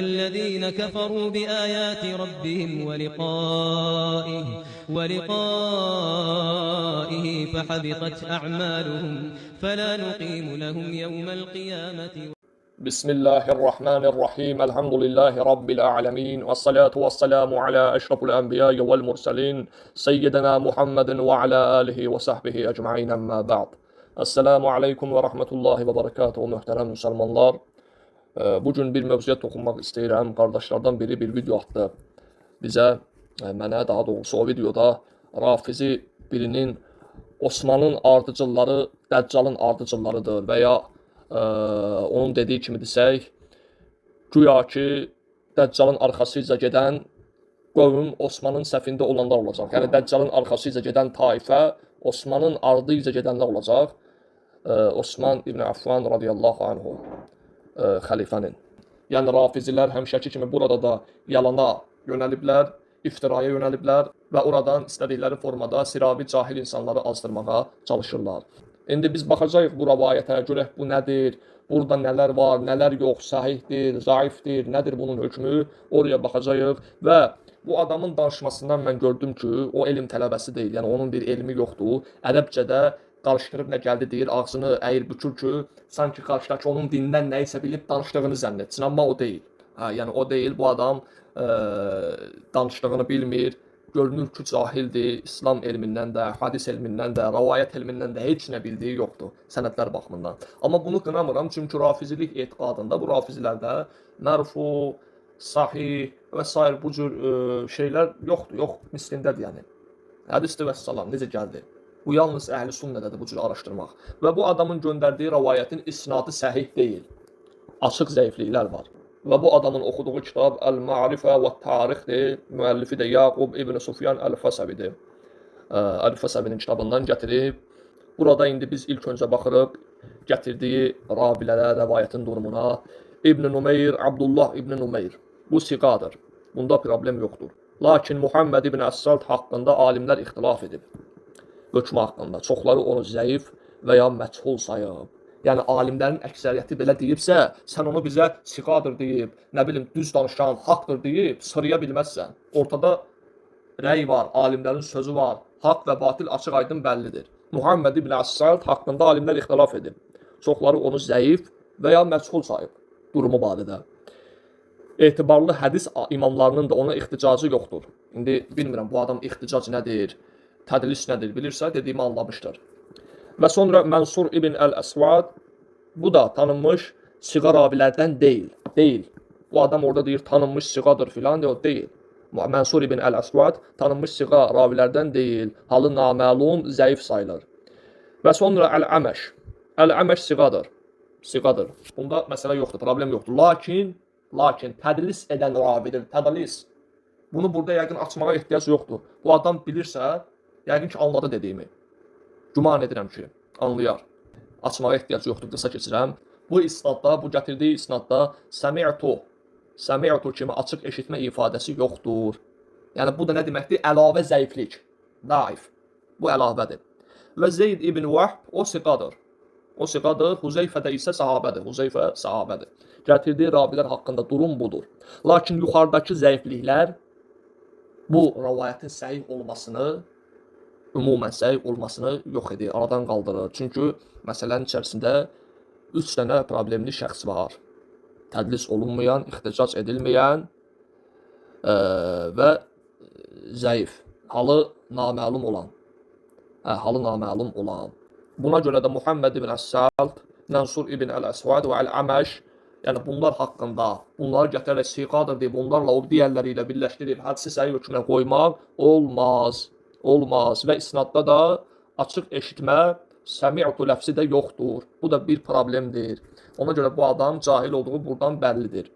الذين كفروا بآيات ربهم ولقائه فحبطت أعمالهم فلا نقيم لهم يوم القيامة. بسم الله الرحمن الرحيم الحمد لله رب العالمين والصلاة والسلام على أشرف الأنبياء والمرسلين سيدنا محمد وعلى آله وصحبه أجمعين أما بعد. Esselamu Aleyküm ve Rahmetullahi ve Berekatuhu muhterem Müslümanlar. Bugün bir mövzuya toxunmaq istəyirəm. Qardaşlardan biri bir video atdı bizə, mənə daha doğrusu o videoda Rafizi birinin Osmanın ardıcılları Dəccalın ardıcıllarıdır və ya onun dediyi kimi desək, güya ki Dəccalın arxasıca gedən qövm Osmanın səfində olanlar olacaq. Yəni Dəccalın arxasıca gedən taifə Osmanın ardınca gedənlər olacaq. Osman İbn Affan radiyallahu anhu xəlifənin. Yəni Rafizilər həmişəki kimi burada da yalana yönəliblər, iftiraya yönəliblər və oradan istədikləri formada siravi cahil insanları azdırmağa çalışırlar. İndi biz baxacağıq bu rəvayətə, görək bu nədir, burada nələr var, nələr yox, sahihdir, zəifdir, nədir bunun hökmü, oraya baxacağıq və bu adamın danışmasından mən gördüm ki, o elm tələbəsi deyil, yəni onun bir elmi yoxdur. Ərəbcədə qarışdırıb nə gəldi deyir, ağzını əyir bükür ki, sanki qarşıdakı onun dinindən nəyisə bilib danışdığını zənn etsin, amma o deyil. Yəni o deyil, bu adam danışdığını bilmir, görünür ki, cahildir, İslam elmindən də, hadis elmindən də, rəvayət elmindən də heç nə bildiyi yoxdur, sənədlər baxımından. Amma bunu qınamıram, çünki rafizilik etiqadında, bu rafizilərdə mərfu, sahih və s. bu cür şeylər yoxdur, yox mislindədir yəni. Hədisdir və salam, necə gəldi? Bu yalnız əhl-i sünnədədir bu cür araşdırmaq. Və bu adamın göndərdiyi rəvayətin isnadı səhih deyil. Açıq zəifliklər var. Və bu adamın oxuduğu kitab Əl-Ma'rifə və Tarixdir. Müəllifi də Yaqub İbn Sufyan Əl-Fəsəvidir. Əl-Fəsəvinin kitabından gətirib. Burada indi biz ilk öncə baxırıq gətirdiyi ravilərə, rəvayətin durumuna. İbn Numeyr, Abdullah İbn Numeyr. Bu siqadır. Bunda problem yoxdur. Lakin Muhammed İbn Əssalt haqqında alimlər ixtilaf edib. Hökmü haqqında. Çoxları onu zəif və ya məchul sayıb. Yəni alimlərin əksəriyyəti belə deyibsə, sən onu bizə siqadır deyib, nə bilim düz danışan, haqdır deyib, sıraya bilməzsən. Ortada rəy var, alimlərin sözü var, haqq və batil açıq aydın bəllidir. Muhammed İbn Əssalt haqqında alimlər ixtilaf edib. Çoxları onu zəif və ya məchul sayıb durumu barədə. Etibarlı hədis imamlarının da ona ixticacı yoxdur. İndi bilmirəm bu adam ixticac nədir, tədlis nədir bilirsə dediyimi anlamışdır. Və sonra Mənsur İbn Əl-Əsvad, bu da tanınmış siğa ravilərdən deyil. Bu adam orada deyir tanınmış siğadır filan, o deyil. Mənsur İbn Əl-Əsvad tanınmış siğa ravilərdən deyil, halı naməlum, zəif sayılır. Və sonra Əl-Əməş. Əl-Əməş siğadır. Bunda məsələ yoxdur, problem yoxdur. Lakin tədlis edən ravidir, tədlis. Bunu burada yəqin açmağa ehtiyac yoxdur. Bu adam bilirsə, yəqin ki anladı dediyimi. Güman edirəm ki, anlayar. Açmağa ehtiyac yoxdur, qısa keçirəm. Bu isnadda, bu gətirdiyi isnadda səmi'tu kimi açıq eşitmə ifadəsi yoxdur. Yəni bu da nə deməkdir? Əlavə zəiflik, daif. Bu əlavədir. Və Zeyd ibn Vahb, o siqadır. Huzeyfə də isə sahabədir. Gətirdiyi ravilər haqqında durum budur. Lakin yuxarıdakı zəifliklər bu rəvayətin səhih olmasını, ümumən səhih olmasını yox edir, aradan qaldırır. Çünki məsələnin içərisində 3 dənə problemli şəxs var. Tədlis olunmayan, ixticac edilməyən və zəif, halı naməlum olan. Buna görə də Muhammed İbn Əssalt, Mənsur İbn Əl-Əsvad və Əl-Əməş, yəni bunlar haqqında, bunları gətirərək siqadır deyib, onlarla o digərləri ilə birləşdirib, hədisi səhih hökmünə qoymaq olmaz və isnadda da açıq eşitmə, səmi'tu ləfsi də yoxdur. Bu da bir problemdir. Ona görə bu adam cahil olduğu buradan bəllidir.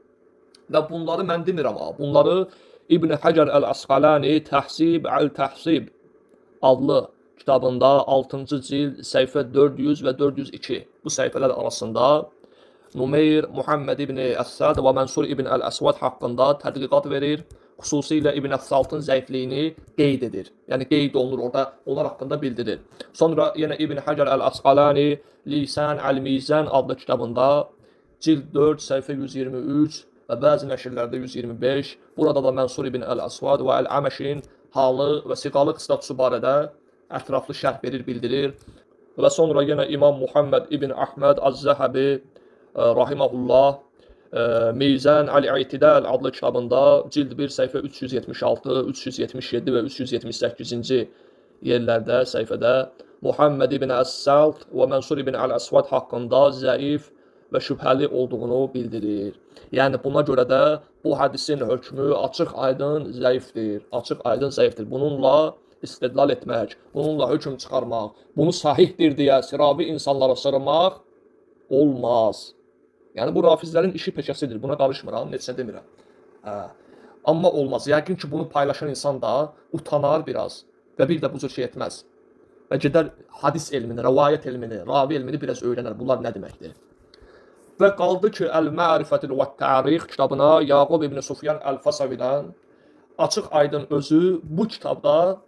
Və bunları mən demirəm, bunları İbn Həcər Əl-Əsqalani Təhsib Əl-Təhsib adlı kitabında 6-cı cild səhifə 400 və 402 bu səhifələr arasında Numeyr, Muhammed İbn Əssad və Mənsur İbn Əl-Əsvad haqqında tədqiqat verir. Xüsusilə İbn Əssaltın zəifliyini qeyd edir. Yəni qeyd olunur orada, onlar haqqında bildirir. Sonra yenə İbn Həcər Əl-Əsqalani Lisan Əl-Mizan adlı kitabında cild 4 səhifə 123 və bəzi nəşrlərdə 125. Burada da Mənsur ibn Əl-Əsvad və Əl-Əməşin halı və siqalı statusu barədə ətraflı şərh verir, bildirir. Və sonra yenə İmam Muhammed ibn Əhməd Az-Zəhəbi rahiməhullah Meyzən Əl-İ'tidal adlı kitabında cild 1 səhifə 376, 377 və 378-ci yerlərdə, səhifədə Muhammed ibn Əs-Salt və Mənsur ibn Əl-Əsvad haqqında zəif və şübhəli olduğunu bildirir. Yəni buna görə də bu hədisin hökmü açıq aydın zəifdir. Açıq aydın zəifdir. Bununla istidlal etmək, bununla hökm çıxarmaq, bunu sahihdir deyə siravi insanlara sırmaq olmaz. Yəni bu rafizlərin işi peşəsidir. Buna qarışmıram, neçə demirəm. Amma olmaz. Yəqin ki bunu paylaşan insan da utanar biraz və bir də bu cür şey etməz. Və gedər hadis elmini, rəvayət elmini, ravi elmini biraz öyrənər. Bunlar nə deməkdir? Və qaldı ki, Əl-Mərifətül və Tərix kitabına Yaqub ibn Sufyan Əl-Fasavidən açıq aydın özü bu kitabda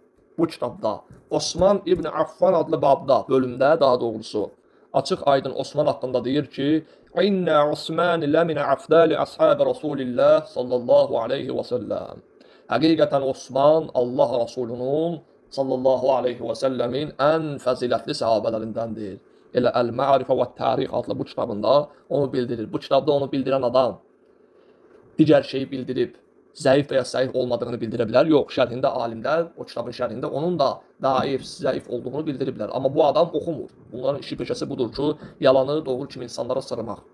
Osman ibn Affan adlı babda, bölümdə daha doğrusu açıq aydın Osman haqqında deyir ki, İnnə Osman ləminə əfdəli əshəbə Rasulillah sallallahu aleyhi və səlləm. Həqiqətən Osman Allah Rasulunun sallallahu aleyhi və səlləmin ən fəzilətli səhabələrindəndir. Elə Əl-Mərifə və Tərix adlı bu kitabında onu bildirir. Bu kitabda onu bildirən adam digər şeyi bildirib, zəif və ya səhih olmadığını bildirə bilər. Yox, şərhində alimlər, o kitabın şərhində onun da daif, zəif olduğunu bildiriblər. Amma bu adam oxumur. Bunların işi peşəsi budur ki, yalanı doğru kimi insanlara sırmaq.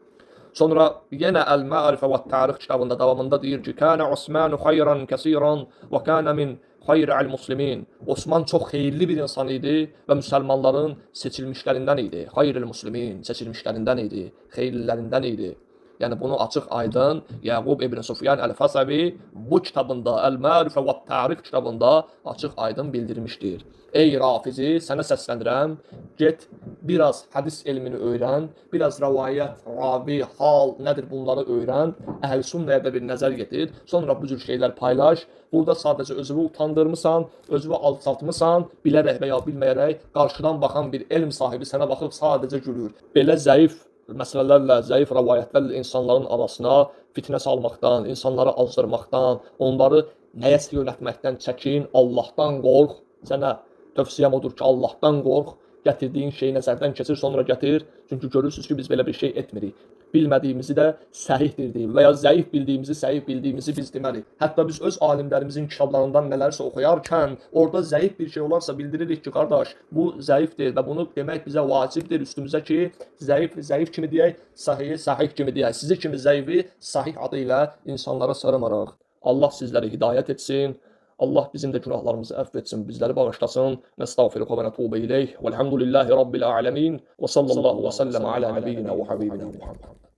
Sonra yenə Əl-Mərifə və Tərix kitabında davamında deyir ki, Kənə Osmanu xayran kəsiran və kənə min xayrə'l muslimin. Osman çox xeyirli bir insan idi və müsəlmanların seçilmişlərindən idi. Xayrə'l muslimin, seçilmişlərindən idi, xeyirlilərindən idi. Yəni bunu açıq aydın Yaqub ibn Sufyan Əl-Fasavi bu kitabında, Əl-Mərifə və Tərix kitabında açıq aydın bildirmişdir. Ey Rafizi, sənə səslənirəm, get biraz hədis elmini öyrən, biraz rəvayət, ravi, hal nədir bunları öyrən, əhl-i sünnəyə də bir nəzər getir, sonra bu cür şeylər paylaş. Burada sadəcə özünü utandırmısan, özünü alçaltmısan, bilərək və ya bilməyərək qarşıdan baxan bir elm sahibi sənə baxıb sadəcə gülür. Belə zəif məsələlərlə, zəif rəvayətlərlə insanların arasına fitnə salmaqdan, insanları azdırmaqdan, onları nəyəsə yönətməkdən çəkin, Allahdan qorx. Sənə tövsiyəm odur ki, Allahdan qorx, gətirdiyin şeyi nəzərdən keçir, sonra gətir. Çünki görürsünüz ki, biz belə bir şey etmirik. Bilmədiyimizi də səhihdir deyib və ya zəif bildiyimizi, səhih bildiyimizi biz demərik. Hətta biz öz alimlərimizin kitablarından nələrsə oxuyarkən, orada zəif bir şey olarsa bildiririk ki, qardaş, bu zəifdir və bunu demək bizə vacibdir üstümüzə ki, zəif kimi deyək, sahih kimi deyək. Sizi kimi zəifi sahih adı ilə insanlara sarımaraq. Allah sizləri hidayət etsin. Allah bizim də günahlarımızı əfv etsin, bizləri bağışlasın. Nəstəğfiruhu və nətubə ileyh. Vəlhamdülillahi rabbil ələmin. Və sallallahu və səlləm alə nəbiyyina və habibina Muhammed.